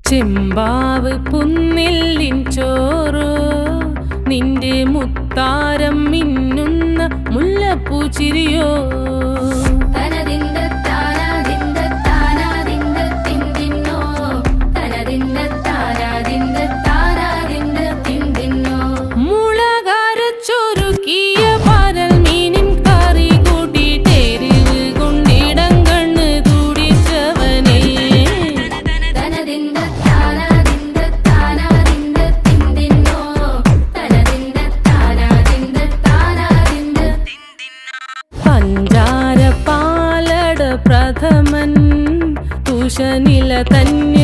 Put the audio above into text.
ചെമ്പാവ് പുന്നെല്ലിൻ ചോറോ നിന്റെ മുത്താരം മിന്നുന്ന മുല്ലപ്പൂച്ചിരിയോ പഞ്ചാര പാലട പ്രഥമൻ തുഷനില തന്നെ